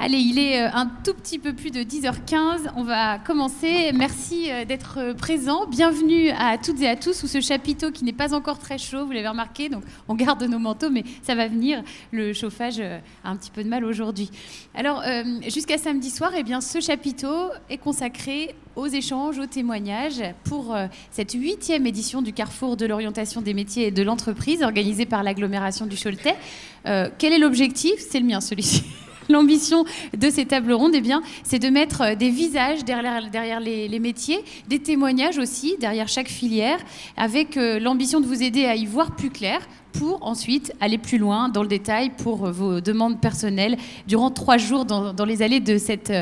Allez, il est un tout petit peu plus de 10h15. On va commencer. Merci d'être présents. Bienvenue à toutes et à tous sous ce chapiteau qui n'est pas encore très chaud, vous l'avez remarqué. Donc, on garde nos manteaux, mais ça va venir. Le chauffage a un petit peu de mal aujourd'hui. Alors, jusqu'à samedi soir, eh bien, ce chapiteau est consacré aux échanges, aux témoignages pour cette 8e édition du Carrefour de l'orientation des métiers et de l'entreprise organisée par l'agglomération du Choletais. Quel est l'objectif? C'est le mien, celui-ci. L'ambition de ces tables rondes, eh bien, c'est de mettre des visages derrière les métiers, des témoignages aussi derrière chaque filière, avec l'ambition de vous aider à y voir plus clair pour ensuite aller plus loin dans le détail pour vos demandes personnelles durant 3 jours dans les allées de cette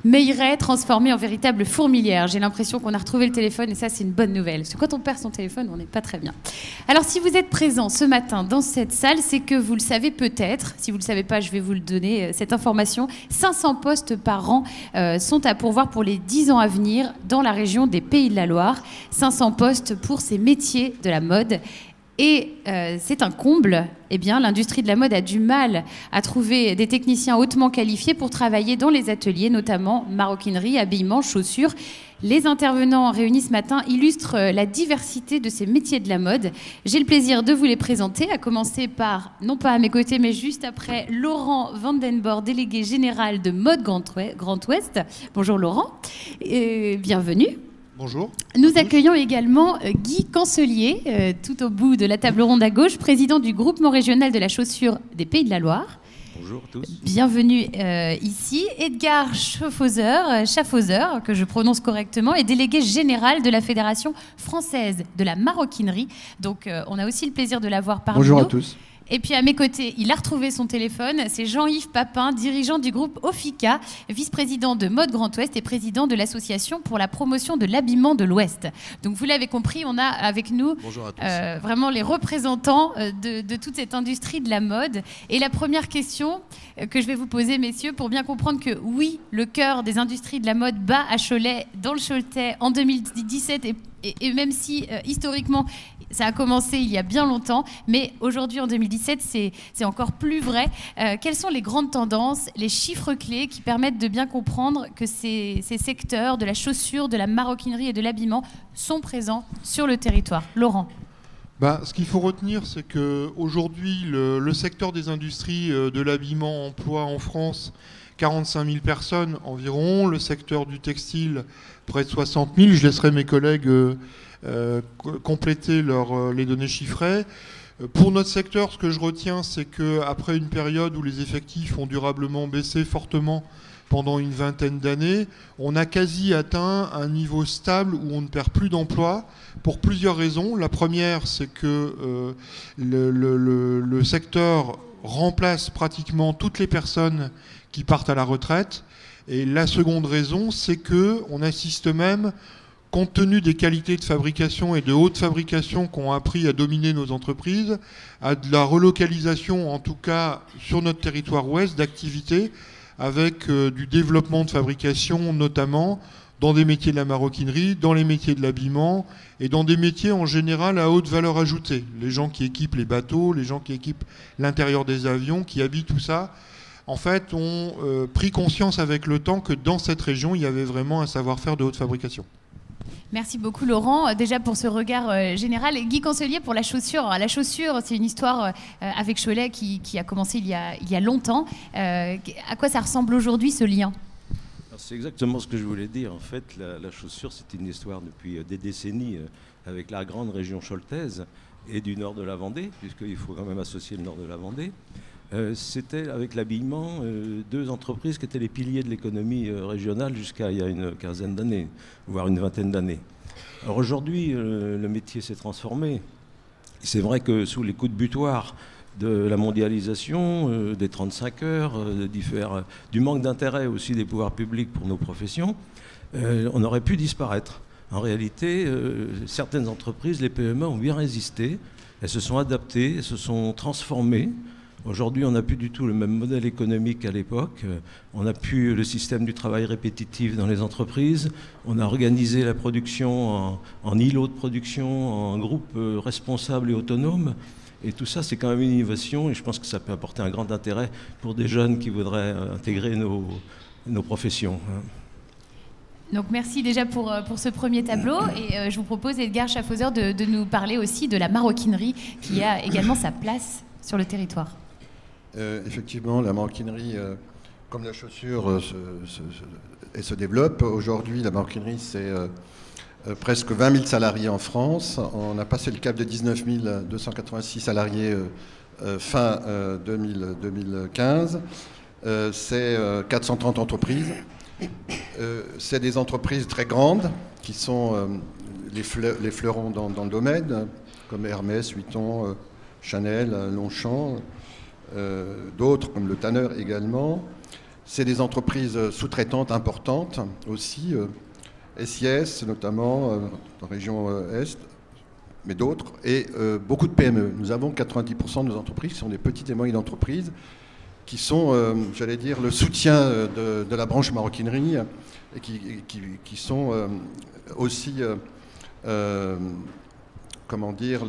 Meilleraie transformée en véritable fourmilière. J'ai l'impression qu'on a retrouvé le téléphone et ça, c'est une bonne nouvelle. Parce que quand on perd son téléphone, on n'est pas très bien. Alors, si vous êtes présent ce matin dans cette salle, c'est que vous le savez peut-être. Si vous ne le savez pas, je vais vous le donner, cette information. 500 postes par an sont à pourvoir pour les 10 ans à venir dans la région des Pays de la Loire. 500 postes pour ces métiers de la mode. Et c'est un comble. Eh bien, l'industrie de la mode a du mal à trouver des techniciens hautement qualifiés pour travailler dans les ateliers, notamment maroquinerie, habillement, chaussures. Les intervenants réunis ce matin illustrent la diversité de ces métiers de la mode. J'ai le plaisir de vous les présenter, à commencer par, non pas à mes côtés, mais juste après, Laurent Vandenborre, délégué général de Mode Grand Ouest. Bonjour Laurent, bienvenue. Bonjour. Nous accueillons également Guy Cancelier, tout au bout de la table ronde à gauche, président du groupement régional de la chaussure des Pays de la Loire. Bonjour à tous. Bienvenue ici. Edgar Schaffhauser, que je prononce correctement, est délégué général de la Fédération française de la maroquinerie. Donc on a aussi le plaisir de l'avoir parmi nous. Bonjour à tous. Et puis à mes côtés, il a retrouvé son téléphone, c'est Jean-Yves Papin, dirigeant du groupe Ofica, vice-président de Mode Grand Ouest et président de l'association pour la promotion de l'habillement de l'Ouest. Donc vous l'avez compris, on a avec nous vraiment les représentants de toute cette industrie de la mode. Et la première question que je vais vous poser, messieurs, pour bien comprendre que oui, le cœur des industries de la mode bat à Cholet, dans le Choletais, en 2017, et même si historiquement ça a commencé il y a bien longtemps, mais aujourd'hui en 2017 c'est encore plus vrai. Quelles sont les grandes tendances, les chiffres clés qui permettent de bien comprendre que ces secteurs de la chaussure, de la maroquinerie et de l'habillement sont présents sur le territoire? Laurent. Ce qu'il faut retenir, c'est qu'aujourd'hui, le secteur des industries de l'habillement emploie en France 45 000 personnes environ. Le secteur du textile, près de 60 000. Je laisserai mes collègues compléter les données chiffrées. Pour notre secteur, ce que je retiens, c'est qu'après une période où les effectifs ont durablement baissé fortement pendant une vingtaine d'années, on a quasi atteint un niveau stable où on ne perd plus d'emplois pour plusieurs raisons. La première, c'est que le secteur remplace pratiquement toutes les personnes qui partent à la retraite. Et la seconde raison, c'est qu'on assiste même, compte tenu des qualités de fabrication et de haute fabrication qu'ont appris à dominer nos entreprises, à de la relocalisation, en tout cas sur notre territoire ouest, d'activités avec du développement de fabrication, notamment dans des métiers de la maroquinerie, dans les métiers de l'habillement et dans des métiers en général à haute valeur ajoutée. Les gens qui équipent les bateaux, les gens qui équipent l'intérieur des avions, qui habillent tout ça, en fait, ont pris conscience avec le temps que dans cette région, il y avait vraiment un savoir-faire de haute fabrication. Merci beaucoup Laurent, déjà pour ce regard général. Guy Cancelier pour la chaussure. Alors, la chaussure, c'est une histoire avec Cholet qui a commencé il y a longtemps. À quoi ça ressemble aujourd'hui ce lien? C'est exactement ce que je voulais dire. En fait, la chaussure, c'est une histoire depuis des décennies avec la grande région choletaise et du nord de la Vendée, puisqu'il faut quand même associer le nord de la Vendée. C'était avec l'habillement 2 entreprises qui étaient les piliers de l'économie régionale jusqu'à il y a une quinzaine d'années, voire une vingtaine d'années. Alors aujourd'hui, le métier s'est transformé. C'est vrai que sous les coups de butoir de la mondialisation, des 35 heures, du manque d'intérêt aussi des pouvoirs publics pour nos professions, on aurait pu disparaître. En réalité, certaines entreprises, les PME, ont bien résisté. Elles se sont adaptées, elles se sont transformées. Aujourd'hui, on n'a plus du tout le même modèle économique qu'à l'époque. On n'a plus le système du travail répétitif dans les entreprises. On a organisé la production en îlots de production, en groupes responsables et autonomes. Et tout ça, c'est quand même une innovation et je pense que ça peut apporter un grand intérêt pour des jeunes qui voudraient intégrer nos professions. Donc merci déjà pour ce premier tableau et je vous propose, Edgar Schaffhauser, de nous parler aussi de la maroquinerie qui a également sa place sur le territoire. Effectivement, la maroquinerie, comme la chaussure, se développe. Aujourd'hui, la maroquinerie, c'est presque 20 000 salariés en France. On a passé le cap de 19 286 salariés fin 2015. C'est 430 entreprises. C'est des entreprises très grandes qui sont les fleurons dans le domaine, comme Hermès, Vuitton, Chanel, Longchamp, d'autres comme le Tanner également. C'est des entreprises sous-traitantes importantes aussi, SIS notamment, dans la région Est, mais d'autres, et beaucoup de PME. Nous avons 90% de nos entreprises qui sont des petites et moyennes entreprises, qui sont, j'allais dire, le soutien de la branche maroquinerie, et qui sont aussi, comment dire,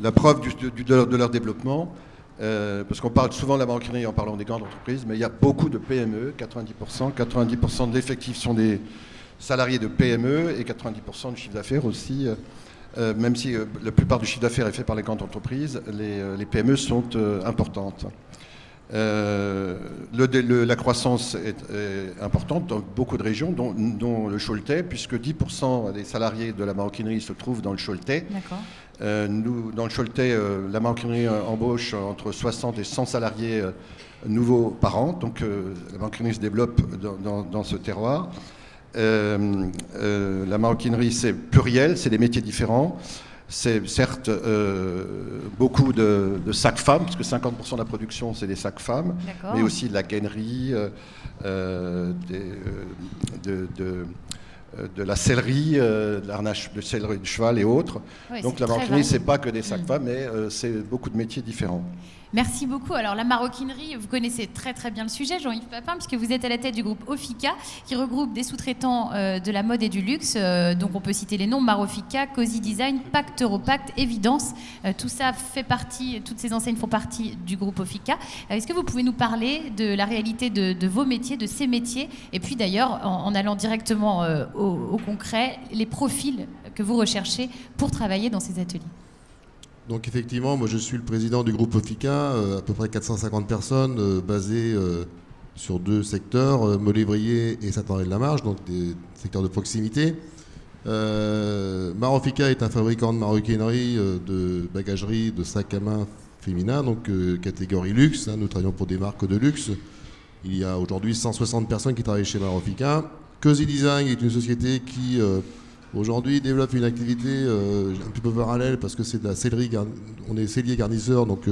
la preuve de leur développement. Parce qu'on parle souvent de la maroquinerie en parlant des grandes entreprises, mais il y a beaucoup de PME, 90% de l'effectif sont des salariés de PME et 90% du chiffre d'affaires aussi. Même si la plupart du chiffre d'affaires est fait par les grandes entreprises, les PME sont importantes. La croissance est importante dans beaucoup de régions, dont le Choletais, puisque 10% des salariés de la maroquinerie se trouvent dans le Choletais. Nous, dans le Choletais, la maroquinerie embauche entre 60 et 100 salariés nouveaux par an, donc la maroquinerie se développe dans ce terroir. La maroquinerie, c'est pluriel, c'est des métiers différents. C'est certes beaucoup de sacs femmes, parce que 50% de la production, c'est des sacs femmes, mais aussi de la gainerie, de la sellerie, de l'arnage de sellerie de cheval et autres. Oui, donc la maroquinerie, c'est pas que des sacs femmes, mais c'est beaucoup de métiers différents. Merci beaucoup. Alors la maroquinerie, vous connaissez très très bien le sujet, Jean-Yves Papin, puisque vous êtes à la tête du groupe Ofica, qui regroupe des sous-traitants de la mode et du luxe. Donc on peut citer les noms Marofica, Cozy Design, Pacte Europact, Évidence. Tout ça fait partie, toutes ces enseignes font partie du groupe Ofica. Est-ce que vous pouvez nous parler de la réalité de vos métiers, de ces métiers, et puis d'ailleurs, en allant directement au concret, les profils que vous recherchez pour travailler dans ces ateliers? Donc effectivement, moi je suis le président du groupe Ofica, à peu près 450 personnes basées sur deux secteurs, Molévrier et Saint-André-de-la-Marge, donc des secteurs de proximité. Marofica est un fabricant de maroquinerie, de bagagerie, de sacs à main féminins, donc catégorie luxe. Nous travaillons pour des marques de luxe. Il y a aujourd'hui 160 personnes qui travaillent chez Marofica. Cozy Design est une société qui... aujourd'hui, développe une activité un petit peu parallèle parce que c'est de la sellerie, on est sellier garnisseur, donc,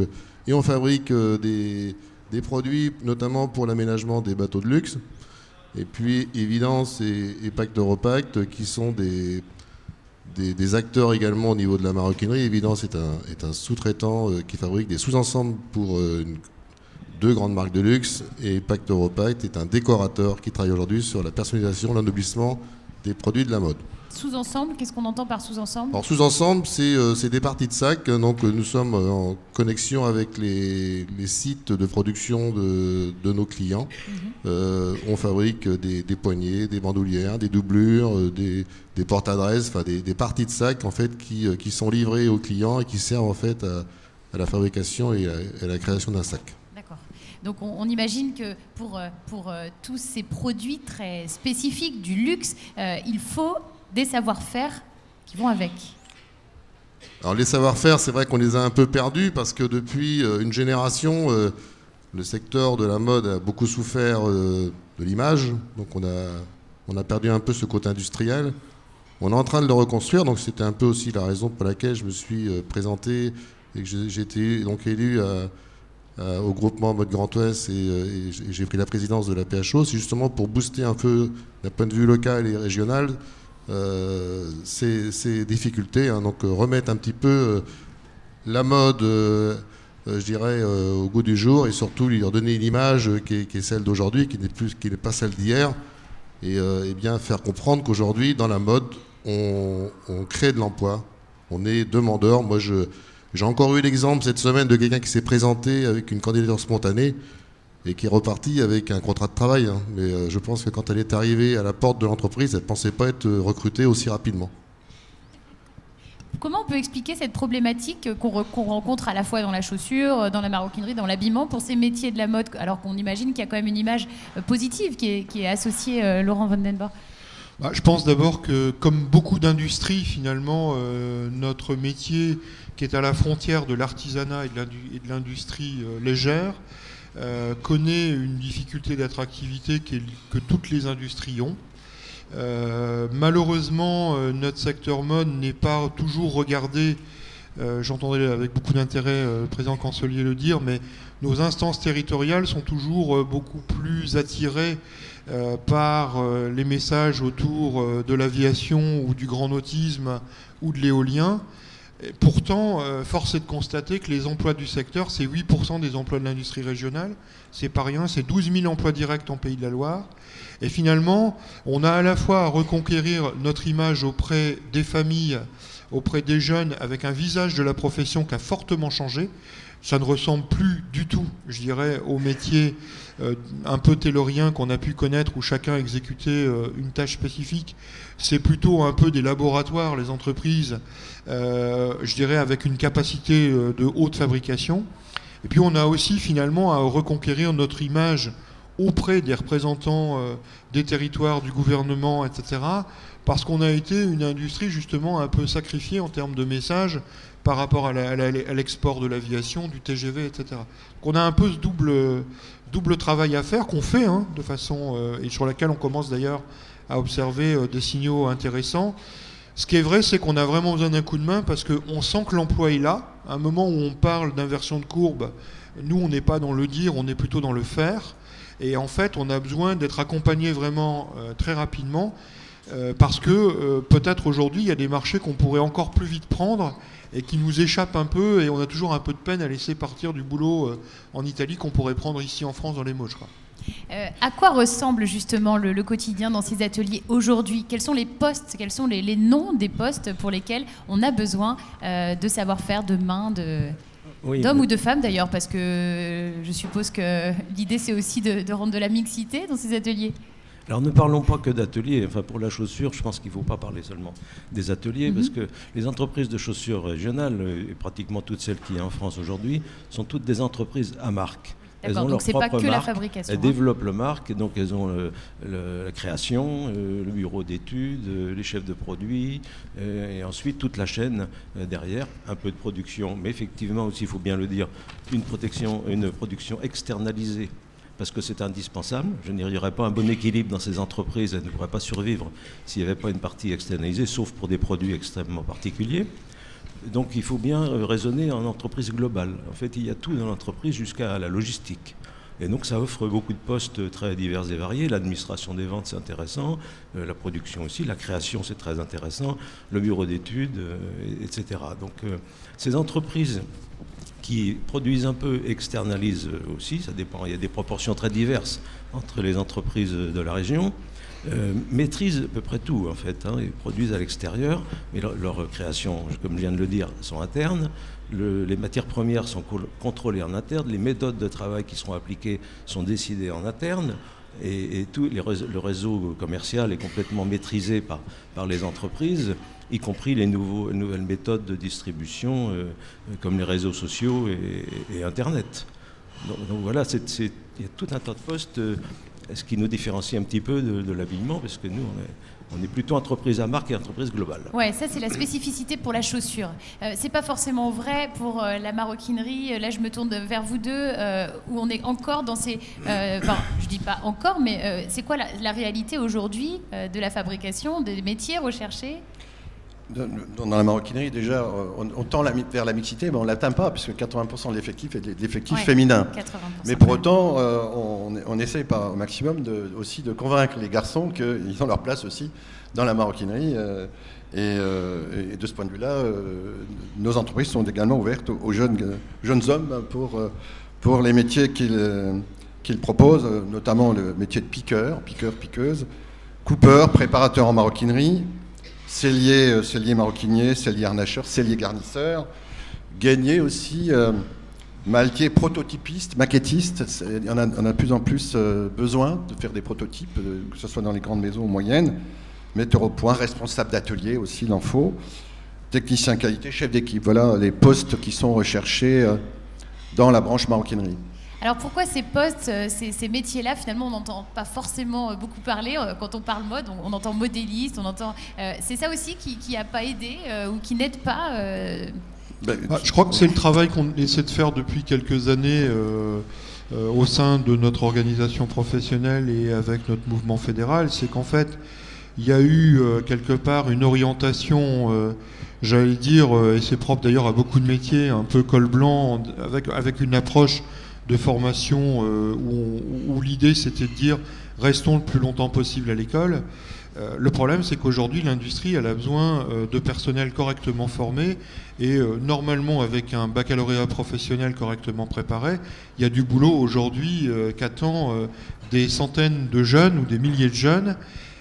et on fabrique des produits notamment pour l'aménagement des bateaux de luxe. Et puis Évidence et Pacte Europact qui sont des acteurs également au niveau de la maroquinerie. Évidence est un sous-traitant qui fabrique des sous-ensembles pour deux grandes marques de luxe, et Pacte Europact est un décorateur qui travaille aujourd'hui sur la personnalisation, l'ennoblissement des produits de la mode. Sous-ensemble, qu'est-ce qu'on entend par sous-ensemble? Alors sous-ensemble, c'est des parties de sacs. Donc nous sommes en connexion avec les sites de production de nos clients. On fabrique des poignées, des bandoulières, des doublures, des porte-adresses, enfin des parties de sacs en fait qui sont livrées aux clients et qui servent en fait à la fabrication et à la création d'un sac. D'accord. Donc on imagine que pour tous ces produits très spécifiques du luxe, il faut des savoir-faire qui vont avec. Alors les savoir-faire, c'est vrai qu'on les a un peu perdus parce que depuis une génération, le secteur de la mode a beaucoup souffert de l'image. Donc on a perdu un peu ce côté industriel. On est en train de le reconstruire, donc c'était un peu aussi la raison pour laquelle je me suis présenté et que j'ai été donc élu au groupement Mode Grand Ouest et j'ai pris la présidence de la PHO. C'est justement pour booster un peu d'un point de vue local et régional ces difficultés, hein, donc remettre un petit peu la mode, je dirais, au goût du jour et surtout lui redonner une image qui est celle d'aujourd'hui, qui n'est pas celle d'hier, et bien faire comprendre qu'aujourd'hui, dans la mode, on crée de l'emploi On est demandeur. Moi, j'ai encore eu l'exemple cette semaine de quelqu'un qui s'est présenté avec une candidature spontanée et qui est reparti avec un contrat de travail. Hein. Mais je pense que quand elle est arrivée à la porte de l'entreprise, elle ne pensait pas être recrutée aussi rapidement. Comment on peut expliquer cette problématique qu'on rencontre à la fois dans la chaussure, dans la maroquinerie, dans l'habillement, pour ces métiers de la mode, alors qu'on imagine qu'il y a quand même une image positive qui est associée, Laurent Van den Borre? Je pense d'abord que, comme beaucoup d'industries, finalement, notre métier, qui est à la frontière de l'artisanat et de l'industrie légère, connaît une difficulté d'attractivité que toutes les industries ont. Malheureusement, notre secteur mode n'est pas toujours regardé, j'entendais avec beaucoup d'intérêt le président Cancelier le dire, mais nos instances territoriales sont toujours beaucoup plus attirées par les messages autour de l'aviation ou du grand nautisme ou de l'éolien. Et pourtant, force est de constater que les emplois du secteur, c'est 8% des emplois de l'industrie régionale. C'est pas rien, c'est 12 000 emplois directs en Pays de la Loire. Et finalement, on a à la fois à reconquérir notre image auprès des familles, auprès des jeunes, avec un visage de la profession qui a fortement changé. Ça ne ressemble plus du tout, je dirais, au métier un peu taylorien qu'on a pu connaître, où chacun exécutait une tâche spécifique. C'est plutôt un peu des laboratoires, les entreprises, je dirais, avec une capacité de haute fabrication. Et puis on a aussi finalement à reconquérir notre image auprès des représentants des territoires, du gouvernement, etc., parce qu'on a été une industrie justement un peu sacrifiée en termes de messages par rapport à l'export de l'aviation, du TGV, etc. Donc on a un peu ce double travail à faire qu'on fait de façon, et sur laquelle on commence d'ailleurs à observer des signaux intéressants. Ce qui est vrai, c'est qu'on a vraiment besoin d'un coup de main parce qu'on sent que l'emploi est là. À un moment où on parle d'inversion de courbe, nous, on n'est pas dans le dire, on est plutôt dans le faire. Et en fait, on a besoin d'être accompagné vraiment très rapidement parce que peut-être aujourd'hui, il y a des marchés qu'on pourrait encore plus vite prendre et qui nous échappent un peu et on a toujours un peu de peine à laisser partir du boulot en Italie qu'on pourrait prendre ici en France dans les Mauges. À quoi ressemble justement le quotidien dans ces ateliers aujourd'hui? Quels sont les postes, quels sont les noms des postes pour lesquels on a besoin de savoir-faire, de main, d'hommes ou de femmes d'ailleurs, parce que je suppose que l'idée c'est aussi de rendre de la mixité dans ces ateliers. Alors ne parlons pas que d'ateliers. Enfin, pour la chaussure, je pense qu'il ne faut pas parler seulement des ateliers, parce que les entreprises de chaussures régionales, et pratiquement toutes celles qu'il y a en France aujourd'hui, sont toutes des entreprises à marque. Elles ont donc c'est pas que la fabrication. Elles développent le marque, et donc elles ont la création, le bureau d'études, les chefs de produits, et ensuite toute la chaîne derrière, un peu de production. Mais effectivement aussi, il faut bien le dire, une production externalisée, parce que c'est indispensable. Je n'y aurait pas un bon équilibre dans ces entreprises, elles ne pourraient pas survivre s'il n'y avait pas une partie externalisée, sauf pour des produits extrêmement particuliers. Donc il faut bien raisonner en entreprise globale. En fait, il y a tout dans l'entreprise jusqu'à la logistique. Et donc ça offre beaucoup de postes très divers et variés. L'administration des ventes, c'est intéressant. La production aussi. La création, c'est très intéressant. Le bureau d'études, etc. Donc ces entreprises qui produisent un peu, externalisent aussi. Ça dépend. Il y a des proportions très diverses entre les entreprises de la région. Maîtrisent à peu près tout en fait, ils produisent à l'extérieur, mais leurs créations, comme je viens de le dire, sont internes, les matières premières sont contrôlées en interne, les méthodes de travail qui seront appliquées sont décidées en interne, et tout le réseau commercial est complètement maîtrisé par les entreprises, y compris les nouvelles méthodes de distribution comme les réseaux sociaux et Internet. Donc voilà, il y a tout un tas de postes. Ce qui nous différencie un petit peu de l'habillement, parce que nous, on est plutôt entreprise à marque et entreprise globale. Ouais, ça c'est la spécificité pour la chaussure. C'est pas forcément vrai pour la maroquinerie. Là, je me tourne vers vous deux, où on est encore dans ces... Enfin, je dis pas encore, mais c'est quoi la réalité aujourd'hui de la fabrication, des métiers recherchés ? Dans la maroquinerie, déjà, on tend vers la mixité, mais on ne l'atteint pas, puisque 80% de l'effectif est de l'effectif féminin. 80%. Mais pour autant, on essaie au maximum aussi de convaincre les garçons qu'ils ont leur place aussi dans la maroquinerie. Et de ce point de vue-là, nos entreprises sont également ouvertes aux jeunes hommes pour les métiers qu'ils proposent, notamment le métier de piqueur, piqueuse, coupeur, préparateur en maroquinerie, selliers maroquiniers, selliers harnacheurs, selliers garnisseurs, gainiers aussi, maltiers prototypistes, maquettistes. On a de plus en plus besoin de faire des prototypes, que ce soit dans les grandes maisons ou moyennes. Metteur au point, responsable d'atelier aussi, il en faut. Technicien qualité, chef d'équipe. Voilà les postes qui sont recherchés dans la branche maroquinerie. Alors pourquoi ces postes, ces métiers-là, finalement, on n'entend pas forcément beaucoup parler. Quand on parle mode, on entend modéliste, on entend... c'est ça aussi qui n'a pas aidé ou qui n'aide pas Je crois que c'est le travail qu'on essaie de faire depuis quelques années au sein de notre organisation professionnelle et avec notre mouvement fédéral. C'est qu'en fait, il y a eu quelque part une orientation... j'allais dire, et c'est propre d'ailleurs à beaucoup de métiers, un peu col blanc, avec une approche de formation où l'idée c'était de dire restons le plus longtemps possible à l'école. Le problème c'est qu'aujourd'hui l'industrie elle a besoin de personnel correctement formé et normalement avec un baccalauréat professionnel correctement préparé, il y a du boulot aujourd'hui qu'attend des centaines de jeunes ou des milliers de jeunes.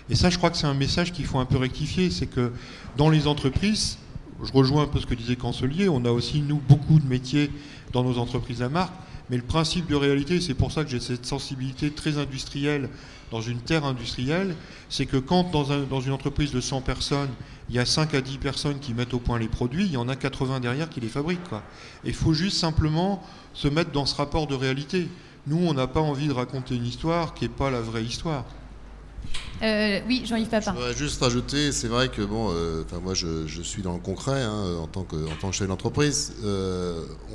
Et ça je crois que c'est un message qu'il faut un peu rectifier, c'est que dans les entreprises, je rejoins un peu ce que disait Cancelier, on a aussi, nous, beaucoup de métiers dans nos entreprises à marque, mais le principe de réalité, c'est pour ça que j'ai cette sensibilité très industrielle dans une terre industrielle, c'est que quand dans une entreprise de 100 personnes, il y a 5 à 10 personnes qui mettent au point les produits, il y en a 80 derrière qui les fabriquent, quoi. Et il faut juste simplement se mettre dans ce rapport de réalité. Nous, on n'a pas envie de raconter une histoire qui n'est pas la vraie histoire. Oui, Jean-Yves Papin. Je voudrais juste rajouter, c'est vrai que bon, moi je suis dans le concret en tant que chef d'entreprise.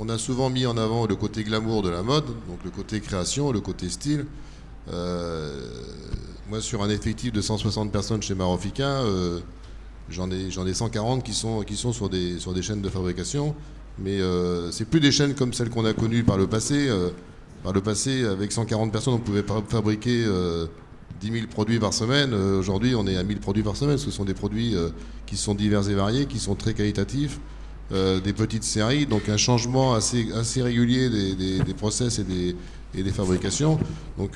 On a souvent mis en avant le côté glamour de la mode, donc le côté création, le côté style. Moi, sur un effectif de 160 personnes chez Marofica, j'en ai 140 qui sont sur des chaînes de fabrication, mais c'est plus des chaînes comme celles qu'on a connues par le passé. Par le passé, avec 140 personnes, on pouvait fabriquer 10 000 produits par semaine. Aujourd'hui, on est à 1000 produits par semaine. Ce sont des produits qui sont divers et variés, qui sont très qualitatifs, des petites séries, donc un changement assez régulier des process et des fabrications. Donc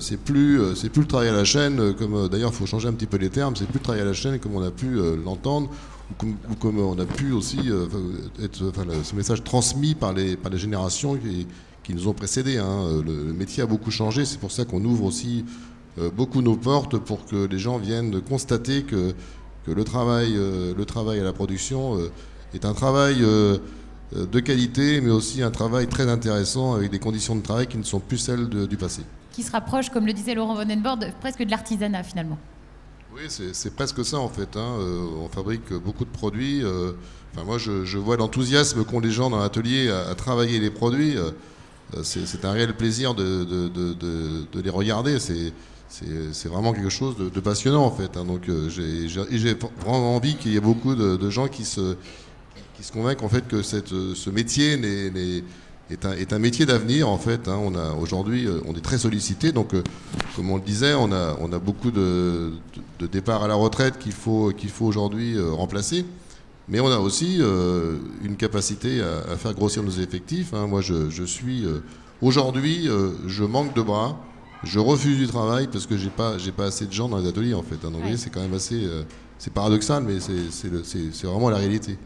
c'est plus le travail à la chaîne, comme d'ailleurs il faut changer un petit peu les termes, c'est plus le travail à la chaîne comme on a pu l'entendre, ou comme on a pu aussi ce message transmis par les générations qui nous ont précédés. Le métier a beaucoup changé, c'est pour ça qu'on ouvre aussi beaucoup nos portes pour que les gens viennent constater que le travail à la production est un travail de qualité, mais aussi un travail très intéressant avec des conditions de travail qui ne sont plus celles du passé. Qui se rapproche, comme le disait Laurent Vonenbord, presque de l'artisanat finalement. Oui, c'est presque ça en fait. On fabrique beaucoup de produits. Moi, je vois l'enthousiasme qu'ont les gens dans l'atelier à travailler les produits. C'est un réel plaisir de les regarder. C'est vraiment quelque chose de passionnant en fait. Donc j'ai vraiment envie qu'il y ait beaucoup de gens qui se convainquent en fait que ce métier est un métier d'avenir en fait. Aujourd'hui, on est très sollicité. Donc comme on le disait, on a beaucoup de départs à la retraite qu'il faut aujourd'hui remplacer. Mais on a aussi une capacité à faire grossir nos effectifs. Moi, je suis aujourd'hui, je manque de bras. Je refuse du travail parce que j'ai pas assez de gens dans les ateliers en fait. Donc vous voyez, c'est quand même assez, c'est paradoxal, mais c'est vraiment la réalité.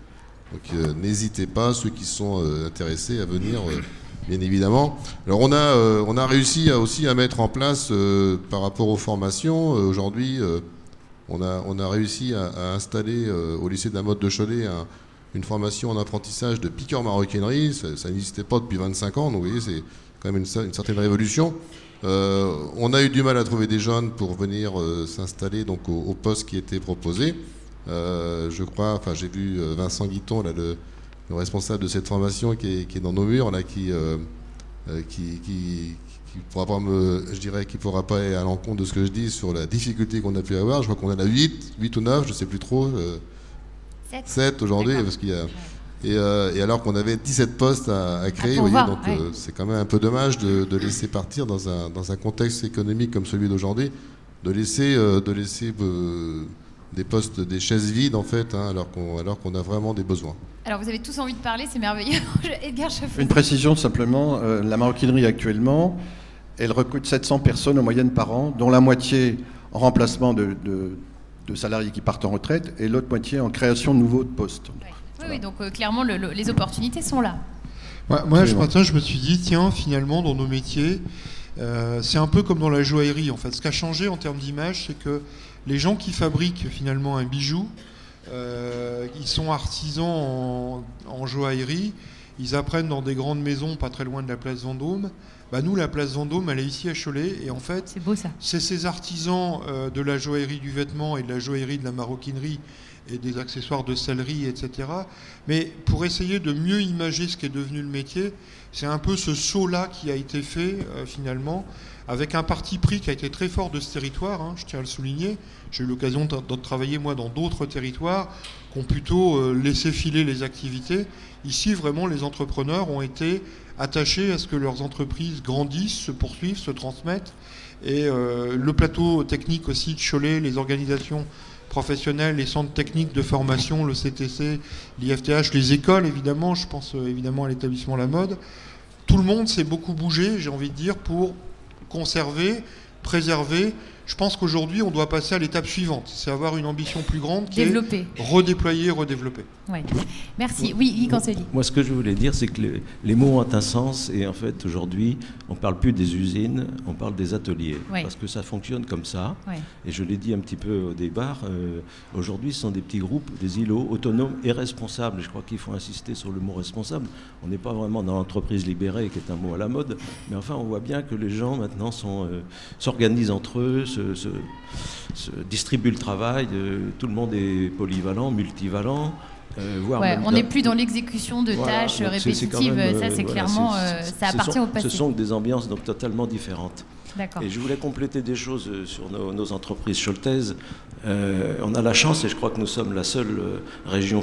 Donc n'hésitez pas, ceux qui sont intéressés à venir, bien évidemment. Alors on a réussi aussi à mettre en place par rapport aux formations. Aujourd'hui, on a réussi à installer au lycée de la mode de Cholet une formation en apprentissage de piqueur maroquinerie. Ça n'existait pas depuis 25 ans, donc vous voyez, c'est quand même une certaine révolution. On a eu du mal à trouver des jeunes pour venir s'installer donc au poste qui était proposé. Je crois, j'ai vu Vincent Guiton, là, le responsable de cette formation qui est dans nos murs, là, qui pourra pas qui pourra pas aller à l'encontre de ce que je dis sur la difficulté qu'on a pu avoir. Je crois qu'on en a 8 ou 9, je sais plus trop. 7 aujourd'hui, parce qu'il y a... Et alors qu'on avait 17 postes à créer, vous voyez, donc c'est quand même un peu dommage de laisser partir dans un contexte économique comme celui d'aujourd'hui, de laisser des postes, des chaises vides en fait, alors qu'on a vraiment des besoins. Alors vous avez tous envie de parler, c'est merveilleux. Edgar Chaffour. Une précision simplement, la maroquinerie actuellement, elle recrute 700 personnes en moyenne par an, dont la moitié en remplacement de de salariés qui partent en retraite et l'autre moitié en création de nouveaux postes. Oui, voilà. Oui, donc clairement, les opportunités sont là. Moi, ce matin, je me suis dit, tiens, finalement, dans nos métiers, c'est un peu comme dans la joaillerie, en fait. Ce qui a changé en termes d'image, c'est que les gens qui fabriquent finalement un bijou, ils sont artisans en joaillerie, ils apprennent dans des grandes maisons pas très loin de la place Vendôme. Bah nous, la place Vendôme, elle est ici à Cholet, et en fait, c'est beau, ça. C'est ces artisans de la joaillerie du vêtement et de la joaillerie de la maroquinerie et des accessoires de sellerie, etc. Mais pour essayer de mieux imager ce qui est devenu le métier, c'est un peu ce saut-là qui a été fait finalement, avec un parti pris qui a été très fort de ce territoire, hein, je tiens à le souligner. J'ai eu l'occasion de travailler moi dans d'autres territoires qui ont plutôt laissé filer les activités. Ici, vraiment, les entrepreneurs ont été attachés à ce que leurs entreprises grandissent, se poursuivent, se transmettent. Et le plateau technique aussi de Cholet, les organisations professionnelles, les centres techniques de formation, le CTC, l'IFTH, les écoles évidemment, je pense évidemment à l'établissement La Mode. Tout le monde s'est beaucoup bougé, j'ai envie de dire, pour conserver, préserver. Je pense qu'aujourd'hui, on doit passer à l'étape suivante, c'est avoir une ambition plus grande qui est redéployer, redévelopper. Oui. Merci. Oui, Canceli. Moi, ce que je voulais dire, c'est que les mots ont un sens et en fait, aujourd'hui, on ne parle plus des usines, on parle des ateliers. Oui. Parce que ça fonctionne comme ça. Oui. Et je l'ai dit un petit peu au départ, aujourd'hui, ce sont des petits groupes, des îlots autonomes et responsables. Et je crois qu'il faut insister sur le mot responsable. On n'est pas vraiment dans l'entreprise libérée, qui est un mot à la mode, mais enfin, on voit bien que les gens, maintenant, s'organisent entre eux, se distribuent le travail, tout le monde est polyvalent, multivalent. On n'est plus dans l'exécution de tâches répétitives, ça c'est clairement, ça appartient au passé. Ce sont des ambiances donc totalement différentes. D'accord. Et je voulais compléter des choses sur nos entreprises choletaises. On a la chance, et je crois que nous sommes la seule région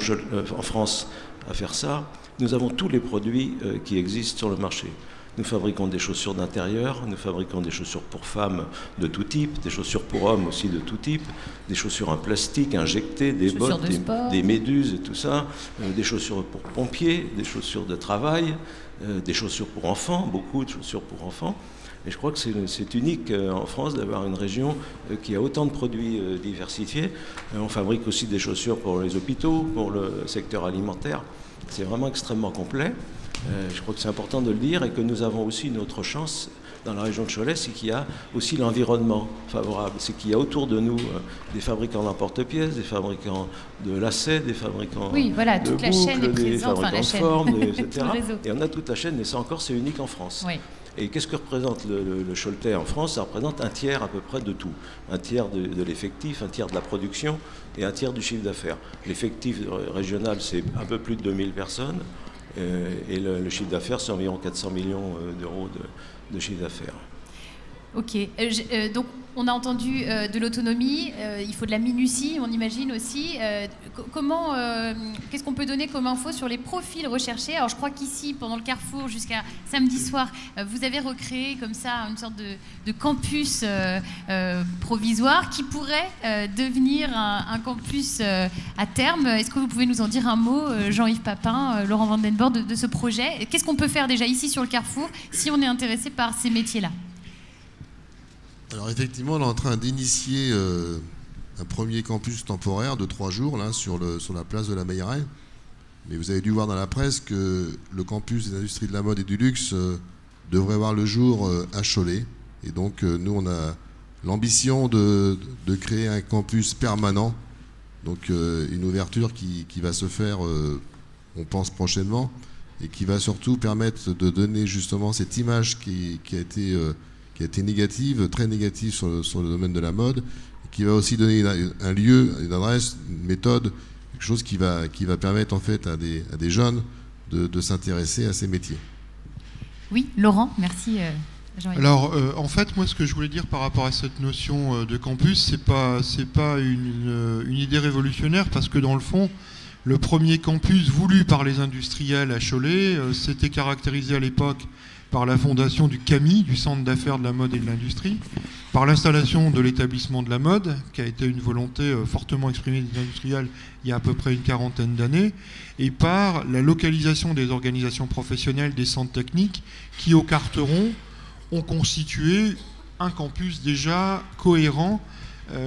en France à faire ça, nous avons tous les produits qui existent sur le marché. Nous fabriquons des chaussures d'intérieur, nous fabriquons des chaussures pour femmes de tout type, des chaussures pour hommes aussi de tout type, des chaussures en plastique injectées, des bottes, des méduses et tout ça, des chaussures pour pompiers, des chaussures de travail, des chaussures pour enfants, beaucoup de chaussures pour enfants. Et je crois que c'est unique en France d'avoir une région qui a autant de produits diversifiés. On fabrique aussi des chaussures pour les hôpitaux, pour le secteur alimentaire. C'est vraiment extrêmement complet. Je crois que c'est important de le dire et que nous avons aussi une autre chance dans la région de Cholet, c'est qu'il y a aussi l'environnement favorable. C'est qu'il y a autour de nous des fabricants d'emporte-pièces, des fabricants de lacets, des fabricants de toute la chaîne est des présente, fabricants de formes, etc. Et on a toute la chaîne, et ça encore, c'est unique en France. Oui. Et qu'est-ce que représente le Choletais en France? Ça représente un tiers à peu près de tout. Un tiers de l'effectif, un tiers de la production et un tiers du chiffre d'affaires. L'effectif régional, c'est un peu plus de 2000 personnes. Et le chiffre d'affaires, c'est environ 400 millions d'euros de chiffre d'affaires. Ok. Donc, on a entendu de l'autonomie, il faut de la minutie, on imagine aussi. Qu'est-ce qu'on peut donner comme info sur les profils recherchés? Alors, je crois qu'ici, pendant le Carrefour, jusqu'à samedi soir, vous avez recréé comme ça une sorte de campus provisoire qui pourrait devenir un campus à terme. Est-ce que vous pouvez nous en dire un mot, Jean-Yves Papin, Laurent Vandenborg, de ce projet? Qu'est-ce qu'on peut faire déjà ici sur le Carrefour si on est intéressé par ces métiers-là? Alors effectivement, on est en train d'initier un premier campus temporaire de 3 jours là, sur la place de la Meilleraie. Mais vous avez dû voir dans la presse que le campus des industries de la mode et du luxe devrait voir le jour à Cholet. Et donc nous, on a l'ambition de créer un campus permanent. Donc une ouverture qui va se faire, on pense prochainement, et qui va surtout permettre de donner justement cette image qui a été négative, très négative sur le domaine de la mode, et qui va aussi donner un lieu, une adresse, une méthode, quelque chose qui va permettre en fait à des jeunes de s'intéresser à ces métiers. Oui, Laurent, merci. Jean-Yves. Alors, en fait, moi, ce que je voulais dire par rapport à cette notion de campus, c'est pas une idée révolutionnaire, parce que dans le fond, le premier campus voulu par les industriels à Cholet s'était caractérisé à l'époque par la fondation du CAMI, du Centre d'affaires de la mode et de l'industrie, par l'installation de l'établissement de la mode, qui a été une volonté fortement exprimée des industriels il y a à peu près une quarantaine d'années, et par la localisation des organisations professionnelles, des centres techniques, qui au Carteron ont constitué un campus déjà cohérent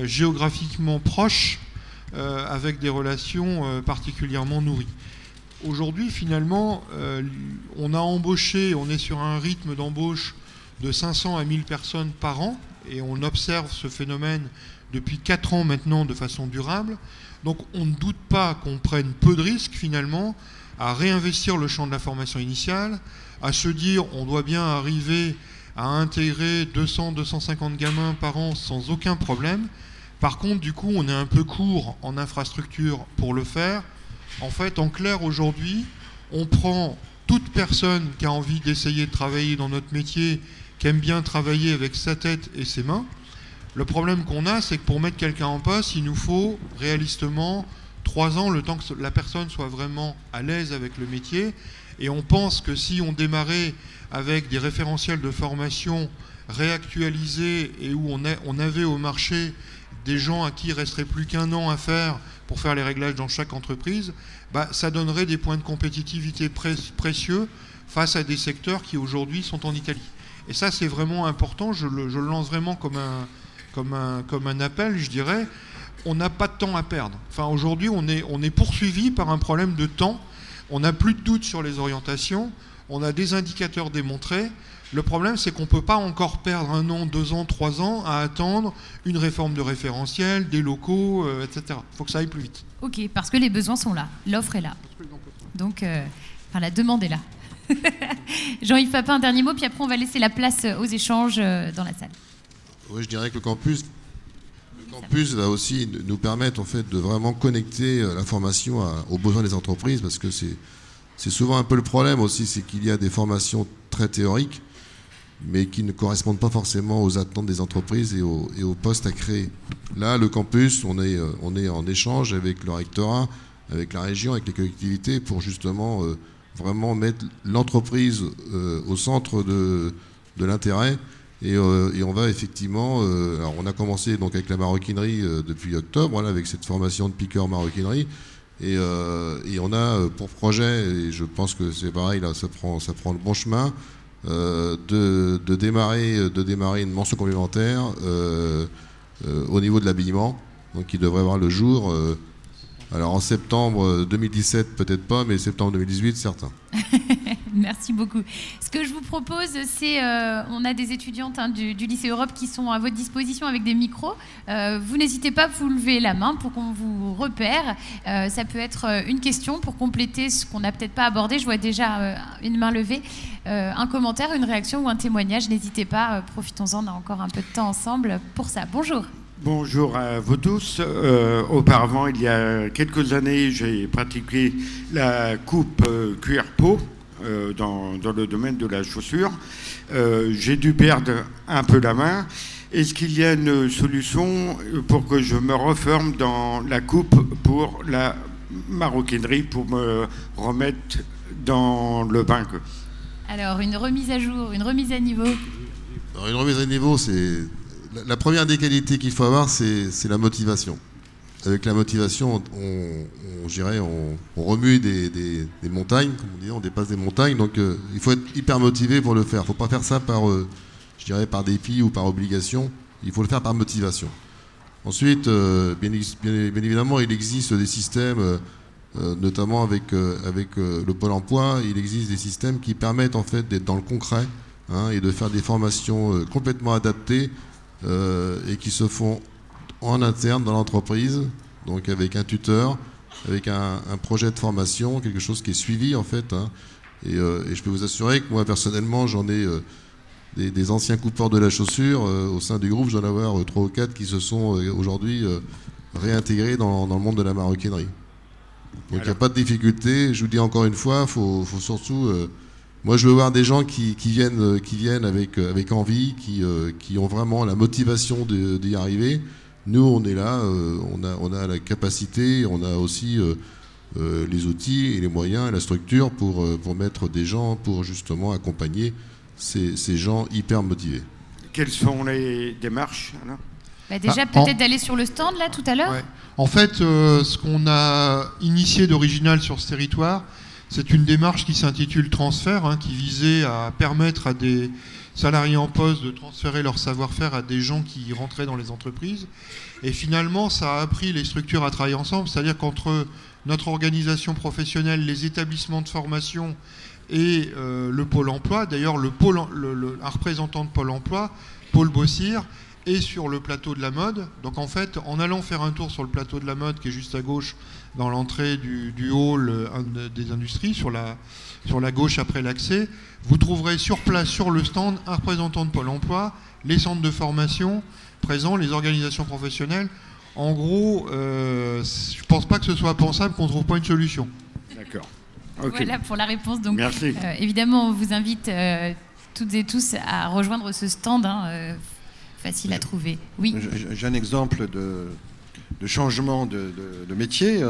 géographiquement proches, avec des relations particulièrement nourries. Aujourd'hui, finalement, on a embauché, on est sur un rythme d'embauche de 500 à 1000 personnes par an, et on observe ce phénomène depuis 4 ans maintenant de façon durable. Donc on ne doute pas qu'on prenne peu de risques finalement à réinvestir le champ de la formation initiale, à se dire on doit bien arriver à intégrer 200-250 gamins par an sans aucun problème. Par contre, du coup, on est un peu court en infrastructure pour le faire. En fait, en clair, aujourd'hui, on prend toute personne qui a envie d'essayer de travailler dans notre métier, qui aime bien travailler avec sa tête et ses mains. Le problème qu'on a, c'est que pour mettre quelqu'un en poste, il nous faut réalistement 3 ans, le temps que la personne soit vraiment à l'aise avec le métier. Et on pense que si on démarrait avec des référentiels de formation réactualisés et où on avait au marché des gens à qui il ne resterait plus qu'1 an à faire pour faire les réglages dans chaque entreprise, ça donnerait des points de compétitivité précieux face à des secteurs qui aujourd'hui sont en Italie. Et ça, c'est vraiment important. Je le lance vraiment comme un appel, je dirais. On n'a pas de temps à perdre. Enfin, aujourd'hui, on est poursuivi par un problème de temps. On n'a plus de doute sur les orientations. On a des indicateurs démontrés. Le problème, c'est qu'on ne peut pas encore perdre 1 an, 2 ans, 3 ans à attendre une réforme de référentiel, des locaux, etc. Il faut que ça aille plus vite. Ok, parce que les besoins sont là. L'offre est là. Donc, la demande est là. Jean-Yves Papin, un dernier mot, puis après on va laisser la place aux échanges dans la salle. Oui, je dirais que le campus va aussi nous permettre en fait de vraiment connecter la formation aux besoins des entreprises, parce que c'est souvent un peu le problème aussi, c'est qu'il y a des formations très théoriques, mais qui ne correspondent pas forcément aux attentes des entreprises et aux postes à créer. Là, le campus, on est en échange avec le rectorat, avec la région, avec les collectivités, pour justement vraiment mettre l'entreprise au centre de l'intérêt. Et on va effectivement... alors on a commencé donc avec la maroquinerie depuis octobre, avec cette formation de piqueur maroquinerie. Et on a pour projet, et je pense que c'est pareil, là ça prend le bon chemin, de démarrer une mention complémentaire au niveau de l'habillement, donc qui devrait voir le jour... alors en septembre 2017, peut-être pas, mais septembre 2018, certain. Merci beaucoup. Ce que je vous propose, c'est, on a des étudiantes du lycée Europe qui sont à votre disposition avec des micros. Vous n'hésitez pas à vous lever la main pour qu'on vous repère. Ça peut être une question pour compléter ce qu'on n'a peut-être pas abordé. Je vois déjà une main levée. Un commentaire, une réaction ou un témoignage. N'hésitez pas, profitons-en, on a encore un peu de temps ensemble pour ça. Bonjour. Bonjour à vous tous. Auparavant, il y a quelques années, j'ai pratiqué la coupe cuir peau dans le domaine de la chaussure. J'ai dû perdre un peu la main. Est-ce qu'il y a une solution pour que je me reforme dans la coupe pour la maroquinerie, pour me remettre dans le bain? Alors, une remise à jour, une remise à niveau. Alors, une remise à niveau, c'est... La première des qualités qu'il faut avoir, c'est la motivation. Avec la motivation, on remue des montagnes, comme on dit, on dépasse des montagnes. Donc il faut être hyper motivé pour le faire. Il ne faut pas faire ça par dépit ou par obligation. Il faut le faire par motivation. Ensuite, bien évidemment, il existe des systèmes, notamment avec le Pôle emploi, il existe des systèmes qui permettent en fait d'être dans le concret, et de faire des formations complètement adaptées, et qui se font en interne dans l'entreprise, donc avec un tuteur, avec un projet de formation, quelque chose qui est suivi en fait. Et je peux vous assurer que moi personnellement, j'en ai des anciens coupeurs de la chaussure au sein du groupe, j'en ai 3 ou 4 qui se sont aujourd'hui réintégrés dans le monde de la maroquinerie. Donc il n'y a pas de difficulté. Je vous dis encore une fois, faut surtout... moi, je veux voir des gens qui viennent avec envie, qui ont vraiment la motivation d'y arriver. Nous, on est là, on a la capacité, on a aussi les outils et les moyens et la structure pour mettre des gens, pour justement accompagner ces gens hyper motivés. Quelles sont les démarches alors? Déjà, peut-être d'aller sur le stand, là, tout à l'heure. Ouais. En fait, ce qu'on a initié d'original sur ce territoire, c'est une démarche qui s'intitule Transfert, qui visait à permettre à des salariés en poste de transférer leur savoir-faire à des gens qui rentraient dans les entreprises. Et finalement, ça a appris les structures à travailler ensemble, c'est-à-dire qu'entre notre organisation professionnelle, les établissements de formation et le Pôle emploi, d'ailleurs un représentant de Pôle emploi, Paul Bossir, est sur le plateau de la mode. Donc en fait, en allant faire un tour sur le plateau de la mode, qui est juste à gauche dans l'entrée du hall des industries, sur la gauche après l'accès, vous trouverez sur place, sur le stand, un représentant de Pôle emploi, les centres de formation présents, les organisations professionnelles. En gros, je ne pense pas que ce soit pensable qu'on ne trouve pas une solution. D'accord. Okay. Voilà pour la réponse. Donc, merci. Évidemment, on vous invite toutes et tous à rejoindre ce stand, facile à trouver. Oui. J'ai un exemple de changement de métier.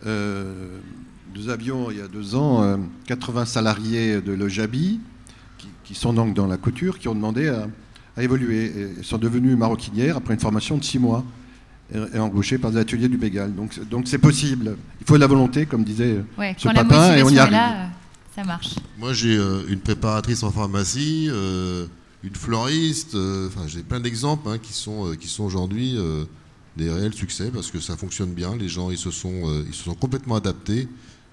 Nous avions, il y a 2 ans, 80 salariés de Lojabi, qui sont donc dans la couture, qui ont demandé à évoluer. Et sont devenus maroquinières après une formation de 6 mois, et embauchés par des ateliers du Bégal. Donc c'est possible. Il faut de la volonté, comme disait ce Papin, et on y arrive. Là, ça marche. Moi, j'ai une préparatrice en pharmacie, une fleuriste, j'ai plein d'exemples qui sont aujourd'hui des réels succès, parce que ça fonctionne bien. Les gens, ils se sont complètement adaptés,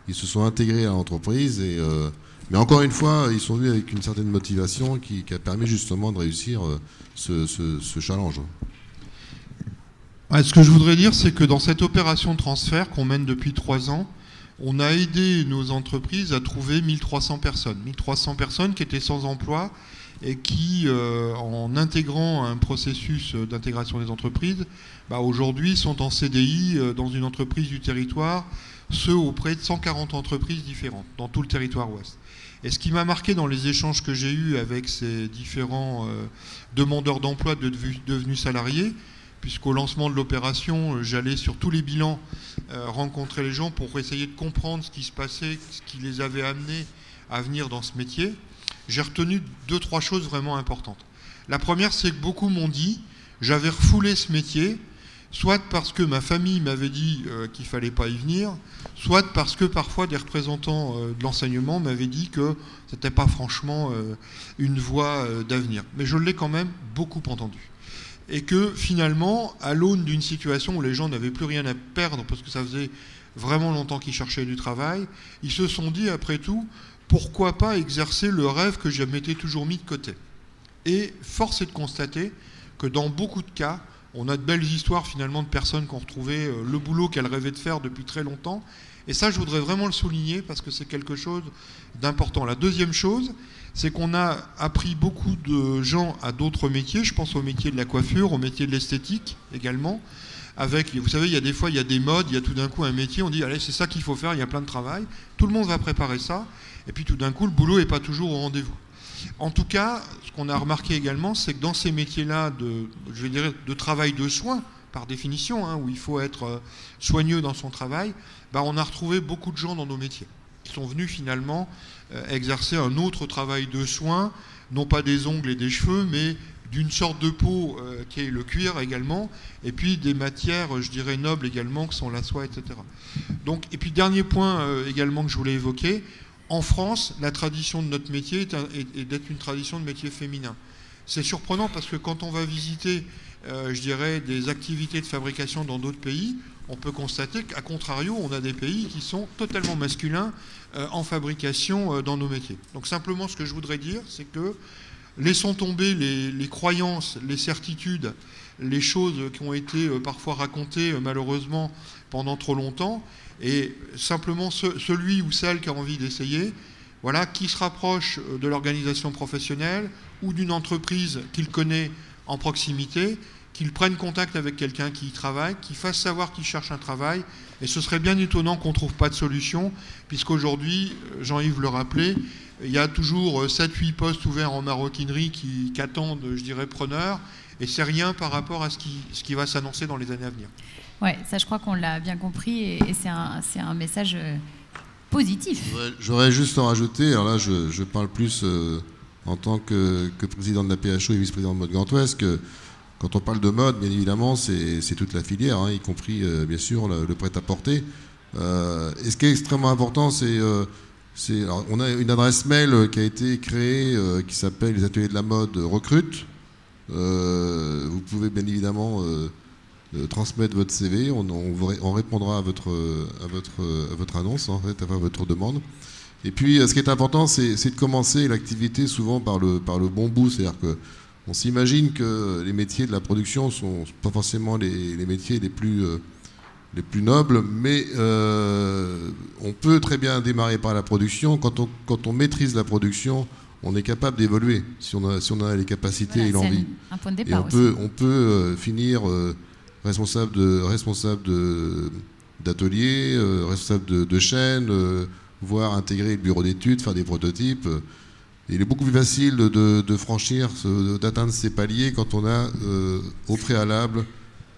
ils se sont intégrés à l'entreprise, mais encore une fois, ils sont venus avec une certaine motivation qui a permis justement de réussir ce challenge. Ouais, ce que je voudrais dire, c'est que dans cette opération de transfert qu'on mène depuis 3 ans, on a aidé nos entreprises à trouver 1300 personnes. 1300 personnes qui étaient sans emploi et qui, en intégrant un processus d'intégration des entreprises, aujourd'hui sont en CDI dans une entreprise du territoire, ceux auprès de 140 entreprises différentes dans tout le territoire ouest. Et ce qui m'a marqué dans les échanges que j'ai eus avec ces différents demandeurs d'emploi devenus salariés, puisqu'au lancement de l'opération, j'allais sur tous les bilans rencontrer les gens pour essayer de comprendre ce qui se passait, ce qui les avait amenés à venir dans ce métier, j'ai retenu 2-3 choses vraiment importantes. La première, c'est que beaucoup m'ont dit, j'avais refoulé ce métier, soit parce que ma famille m'avait dit qu'il ne fallait pas y venir, soit parce que parfois des représentants de l'enseignement m'avaient dit que ce n'était pas franchement une voie d'avenir. Mais je l'ai quand même beaucoup entendu. Et que finalement, à l'aune d'une situation où les gens n'avaient plus rien à perdre, parce que ça faisait vraiment longtemps qu'ils cherchaient du travail, ils se sont dit, après tout, pourquoi pas exercer le rêve que je m'étais toujours mis de côté. Et force est de constater que dans beaucoup de cas, on a de belles histoires finalement de personnes qui ont retrouvé le boulot qu'elles rêvaient de faire depuis très longtemps. Et ça, je voudrais vraiment le souligner parce que c'est quelque chose d'important. La deuxième chose, c'est qu'on a appris beaucoup de gens à d'autres métiers. Je pense au métier de la coiffure, au métier de l'esthétique également. Vous savez, il y a des fois, il y a des modes, il y a tout d'un coup un métier, on dit, allez, c'est ça qu'il faut faire, il y a plein de travail. Tout le monde va préparer ça. Et puis tout d'un coup, le boulot n'est pas toujours au rendez-vous. En tout cas, ce qu'on a remarqué également, c'est que dans ces métiers-là de travail de soins, par définition, où il faut être soigneux dans son travail, on a retrouvé beaucoup de gens dans nos métiers qui sont venus finalement exercer un autre travail de soins, non pas des ongles et des cheveux, mais d'une sorte de peau qui est le cuir également, et puis des matières, je dirais, nobles également, qui sont la soie, etc. Donc, et puis dernier point également que je voulais évoquer, en France, la tradition de notre métier est d'être une tradition de métier féminin. C'est surprenant parce que quand on va visiter, je dirais, des activités de fabrication dans d'autres pays, on peut constater qu'à contrario, on a des pays qui sont totalement masculins en fabrication dans nos métiers. Donc simplement, ce que je voudrais dire, c'est que laissons tomber les croyances, les certitudes, les choses qui ont été parfois racontées malheureusement pendant trop longtemps, et simplement celui ou celle qui a envie d'essayer, voilà, qui se rapproche de l'organisation professionnelle ou d'une entreprise qu'il connaît en proximité, qu'il prenne contact avec quelqu'un qui y travaille, qu'il fasse savoir qu'il cherche un travail. Et ce serait bien étonnant qu'on ne trouve pas de solution, puisqu'aujourd'hui, Jean-Yves le rappelait, il y a toujours 7-8 postes ouverts en maroquinerie qui attendent, je dirais, preneurs, et c'est rien par rapport à ce qui va s'annoncer dans les années à venir. Oui, ça je crois qu'on l'a bien compris, et c'est un message positif. J'aurais juste en rajouter, alors là je parle plus en tant que président de la PHO et vice-président de Mode Grand Ouest, que quand on parle de mode, bien évidemment, c'est toute la filière, y compris bien sûr le prêt-à-porter. Et ce qui est extrêmement important, c'est Alors, on a une adresse mail qui a été créée qui s'appelle les ateliers de la mode recrute. Vous pouvez bien évidemment transmettre votre CV, on répondra à votre annonce, en fait, à votre demande. Et puis ce qui est important, c'est de commencer l'activité souvent par le bon bout, c'est-à-dire qu'on s'imagine que les métiers de la production sont pas forcément les métiers les plus nobles, mais on peut très bien démarrer par la production. Quand on maîtrise la production, on est capable d'évoluer si on a les capacités et l'envie. Un point de départ et on peut finir responsable d'atelier, responsable de chaîne, voire intégrer le bureau d'études, faire des prototypes. Il est beaucoup plus facile d'atteindre ces paliers quand on a au préalable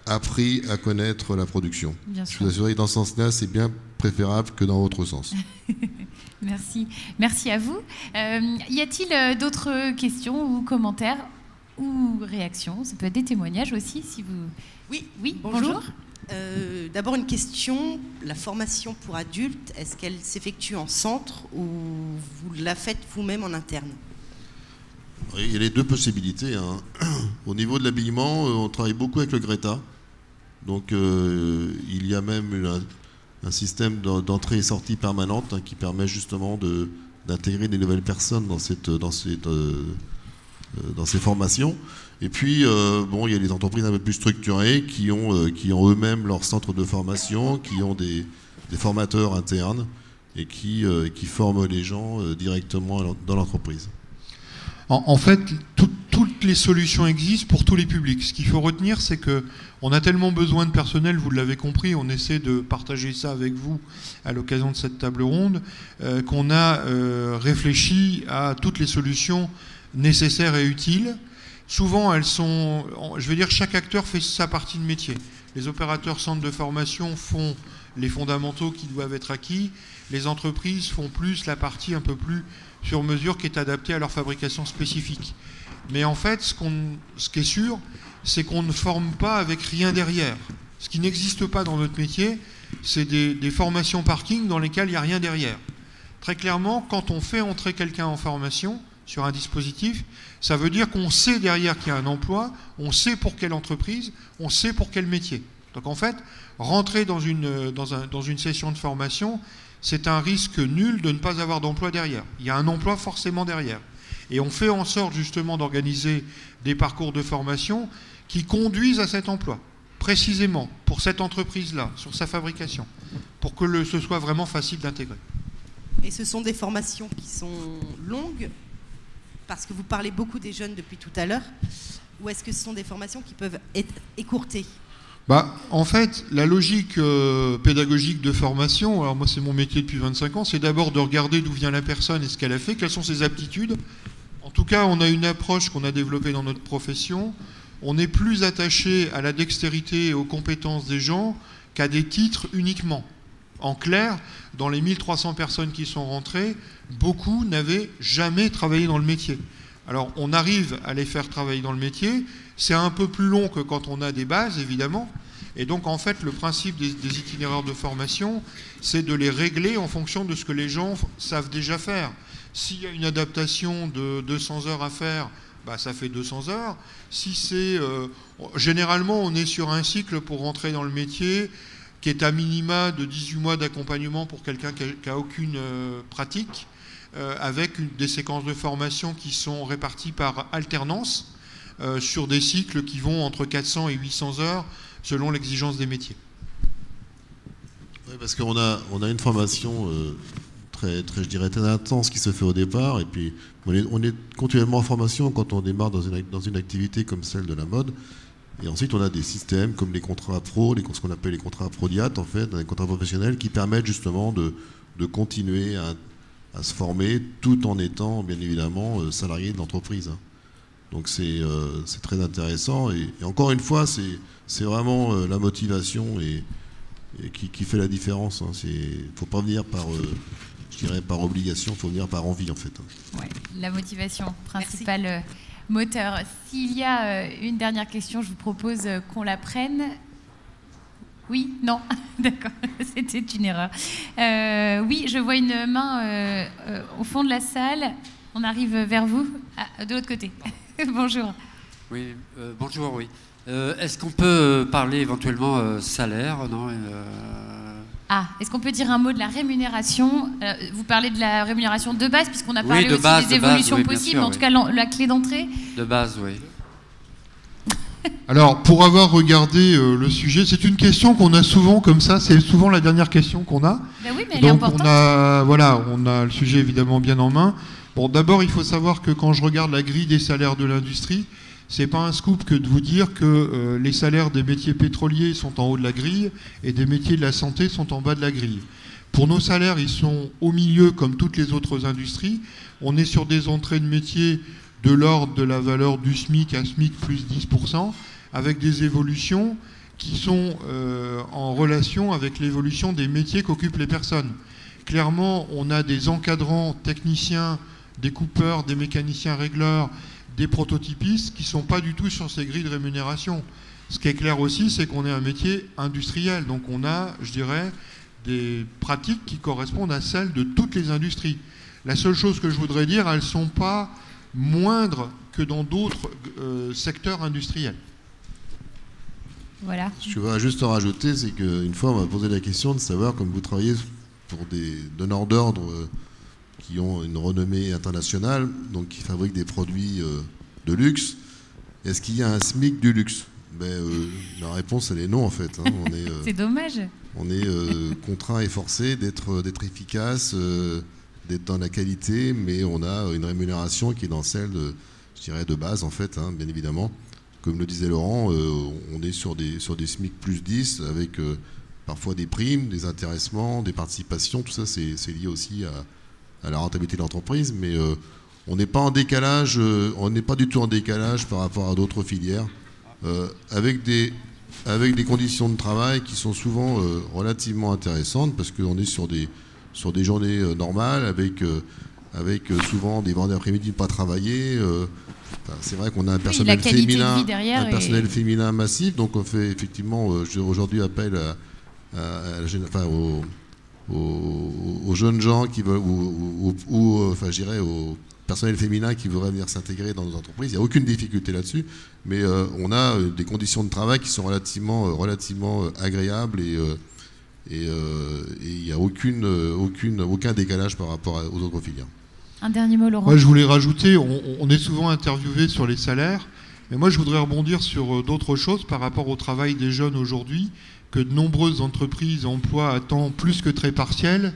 appris à connaître la production. Je vous assure que dans ce sens-là, c'est bien préférable que dans l'autre sens. Merci. Merci à vous. Y a-t-il d'autres questions ou commentaires ou réactions? Ça peut être des témoignages aussi, si vous... Oui, bonjour. D'abord une question, la formation pour adultes, est-ce qu'elle s'effectue en centre ou vous la faites vous-même en interne? Il y a les deux possibilités. Au niveau de l'habillement, on travaille beaucoup avec le Greta. Donc il y a même un système d'entrée et sortie permanente qui permet justement d'intégrer des nouvelles personnes dans ces formations. Et puis, il y a les entreprises un peu plus structurées qui ont eux-mêmes leur centre de formation, qui ont des formateurs internes et qui forment les gens directement dans l'entreprise. En fait, toutes les solutions existent pour tous les publics. Ce qu'il faut retenir, c'est qu'on a tellement besoin de personnel, vous l'avez compris, on essaie de partager ça avec vous à l'occasion de cette table ronde, qu'on a réfléchi à toutes les solutions nécessaires et utiles. Souvent, chaque acteur fait sa partie de métier. Les opérateurs centres de formation font les fondamentaux qui doivent être acquis. Les entreprises font plus la partie un peu plus sur mesure qui est adaptée à leur fabrication spécifique. Mais en fait, ce qui est sûr, c'est qu'on ne forme pas avec rien derrière. Ce qui n'existe pas dans notre métier, c'est des formations parking dans lesquelles il n'y a rien derrière. Très clairement, quand on fait entrer quelqu'un en formation sur un dispositif, ça veut dire qu'on sait derrière qu'il y a un emploi, on sait pour quelle entreprise, on sait pour quel métier. Donc en fait, rentrer dans une session de formation, c'est un risque nul de ne pas avoir d'emploi derrière. Il y a un emploi forcément derrière. Et on fait en sorte justement d'organiser des parcours de formation qui conduisent à cet emploi, précisément pour cette entreprise-là, sur sa fabrication, pour que ce soit vraiment facile d'intégrer. Et ce sont des formations qui sont longues, parce que vous parlez beaucoup des jeunes depuis tout à l'heure, ou est-ce que ce sont des formations qui peuvent être écourtées ? En fait, la logique pédagogique de formation, alors moi c'est mon métier depuis 25 ans, c'est d'abord de regarder d'où vient la personne et ce qu'elle a fait, quelles sont ses aptitudes. En tout cas, on a une approche qu'on a développée dans notre profession. On est plus attaché à la dextérité et aux compétences des gens qu'à des titres uniquement. En clair, dans les 1300 personnes qui sont rentrées, beaucoup n'avaient jamais travaillé dans le métier. Alors, on arrive à les faire travailler dans le métier. C'est un peu plus long que quand on a des bases, évidemment. Et donc, en fait, le principe des itinéraires de formation, c'est de les régler en fonction de ce que les gens savent déjà faire. S'il y a une adaptation de 200 heures à faire, ça fait 200 heures. Si c'est... généralement, on est sur un cycle pour rentrer dans le métier qui est à minima de 18 mois d'accompagnement pour quelqu'un qui n'a aucune pratique, avec des séquences de formation qui sont réparties par alternance sur des cycles qui vont entre 400 et 800 heures selon l'exigence des métiers. Oui, parce qu'on a une formation très, je dirais, très intense qui se fait au départ, et puis on est continuellement en formation quand on démarre dans une activité comme celle de la mode. Et ensuite, on a des systèmes comme les contrats pro, ce qu'on appelle les contrats prodiat, en fait, des contrats professionnels qui permettent justement de continuer à se former tout en étant, bien évidemment, salarié de l'entreprise. Donc c'est très intéressant. Et encore une fois, c'est vraiment la motivation qui fait la différence. Il ne faut pas venir par obligation, il faut venir par envie, en fait. Ouais, la motivation principale. Moteur. S'il y a une dernière question, je vous propose qu'on la prenne. Oui, non, d'accord, c'était une erreur. Oui, je vois une main au fond de la salle. On arrive vers vous, de l'autre côté. Bonjour. Oui, bonjour, oui. Est-ce qu'on peut parler éventuellement salaire, non Est-ce qu'on peut dire un mot de la rémunération? Vous parlez de la rémunération de base, puisqu'on a parlé de aussi base, des évolutions oui, possibles, sûr, en tout cas la clé d'entrée. De base, oui. Alors, pour avoir regardé le sujet, c'est une question qu'on a souvent comme ça, c'est souvent la dernière question qu'on a. Ben oui, mais elle est Donc importante. on a le sujet évidemment bien en main. Bon, d'abord, il faut savoir que quand je regarde la grille des salaires de l'industrie, c'est pas un scoop que de vous dire que les salaires des métiers pétroliers sont en haut de la grille et des métiers de la santé sont en bas de la grille. Pour nos salaires, ils sont au milieu comme toutes les autres industries. On est sur des entrées de métiers de l'ordre de la valeur du SMIC à SMIC plus 10%, avec des évolutions qui sont en relation avec l'évolution des métiers qu'occupent les personnes. Clairement, on a des encadrants techniciens, des coupeurs, des mécaniciens régleurs, des prototypistes qui ne sont pas du tout sur ces grilles de rémunération. Ce qui est clair aussi, c'est qu'on est un métier industriel. Donc on a, je dirais, des pratiques qui correspondent à celles de toutes les industries. La seule chose que je voudrais dire, elles ne sont pas moindres que dans d'autres secteurs industriels. Voilà. Ce que je voudrais juste en rajouter, c'est qu'une fois, on m'a posé la question de savoir, comme vous travaillez pour des donneurs d'ordre qui ont une renommée internationale, donc qui fabriquent des produits de luxe, est-ce qu'il y a un SMIC du luxe? La réponse, elle est non, en fait. Hein. C'est dommage. On est contraint et forcé d'être efficace, d'être dans la qualité, mais on a une rémunération qui est dans celle, je dirais, de base, en fait, hein, bien évidemment. Comme le disait Laurent, on est sur des SMIC plus 10, avec parfois des primes, des intéressements, des participations, tout ça, c'est lié aussi à la rentabilité de l'entreprise, mais on n'est pas en décalage, on n'est pas du tout en décalage par rapport à d'autres filières, avec des conditions de travail qui sont souvent relativement intéressantes, parce qu'on est sur des journées normales, avec souvent des vendredis après-midi pas travailler. C'est vrai qu'on a un personnel féminin massif, donc on fait effectivement, aujourd'hui appel aux jeunes gens qui veulent, enfin, je dirais au personnel féminin qui voudrait venir s'intégrer dans nos entreprises. Il n'y a aucune difficulté là-dessus, mais on a des conditions de travail qui sont relativement agréables et il n'y a aucun décalage par rapport aux autres filières. Un dernier mot, Laurent. Moi, je voulais rajouter, on est souvent interviewé sur les salaires, mais moi, je voudrais rebondir sur d'autres choses par rapport au travail des jeunes aujourd'hui, que de nombreuses entreprises emploient à temps plus que très partiel,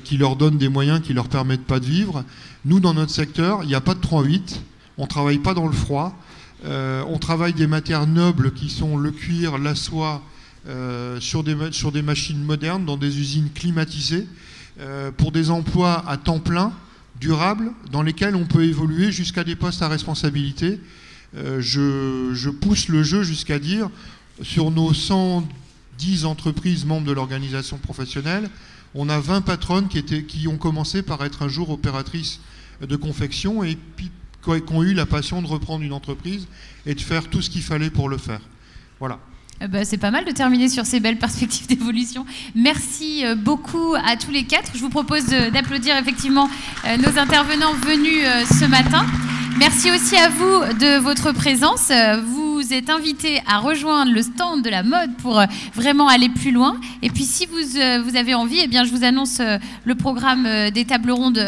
qui leur donnent des moyens qui ne leur permettent pas de vivre. Nous, dans notre secteur, il n'y a pas de 3-8, on ne travaille pas dans le froid, on travaille des matières nobles qui sont le cuir, la soie, sur des machines modernes, dans des usines climatisées, pour des emplois à temps plein, durables, dans lesquels on peut évoluer jusqu'à des postes à responsabilité. Je pousse le jeu jusqu'à dire, sur nos 110 entreprises membres de l'organisation professionnelle, on a 20 patronnes qui ont commencé par être un jour opératrices de confection et puis qui ont eu la passion de reprendre une entreprise et de faire tout ce qu'il fallait pour le faire. Voilà. C'est pas mal de terminer sur ces belles perspectives d'évolution. Merci beaucoup à tous les quatre. Je vous propose d'applaudir effectivement nos intervenants venus ce matin. Merci aussi à vous de votre présence. Vous êtes invités à rejoindre le stand de la mode pour vraiment aller plus loin. Et puis si vous avez envie, eh bien, je vous annonce le programme des tables rondes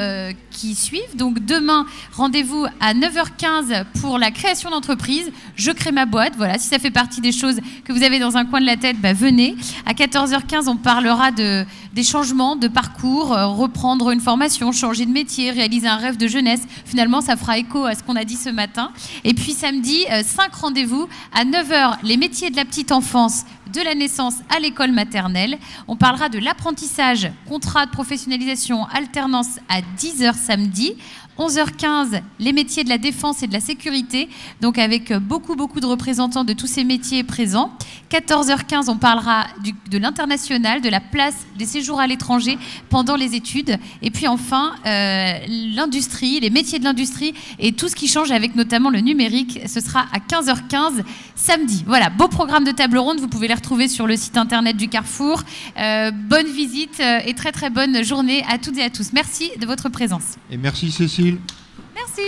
qui suivent. Donc demain, rendez-vous à 9h15 pour la création d'entreprise. Je crée ma boîte. Voilà, si ça fait partie des choses que vous avez dans un coin de la tête, venez. À 14h15, on parlera des changements de parcours, reprendre une formation, changer de métier, réaliser un rêve de jeunesse. Finalement, ça fera écho à ce qu'on a dit ce matin. Et puis samedi, 5 rendez-vous à 9h, les métiers de la petite enfance, de la naissance à l'école maternelle. On parlera de l'apprentissage, contrat de professionnalisation, alternance à 10h samedi. 11h15, les métiers de la défense et de la sécurité, donc avec beaucoup de représentants de tous ces métiers présents. 14h15, on parlera de l'international, de la place des séjours à l'étranger pendant les études. Et puis enfin, l'industrie, les métiers de l'industrie et tout ce qui change avec notamment le numérique. Ce sera à 15h15 samedi. Voilà, beau programme de table ronde. Vous pouvez les retrouver sur le site internet du Carrefour. Bonne visite et très bonne journée à toutes et à tous. Merci de votre présence. Et merci Cécile. Merci.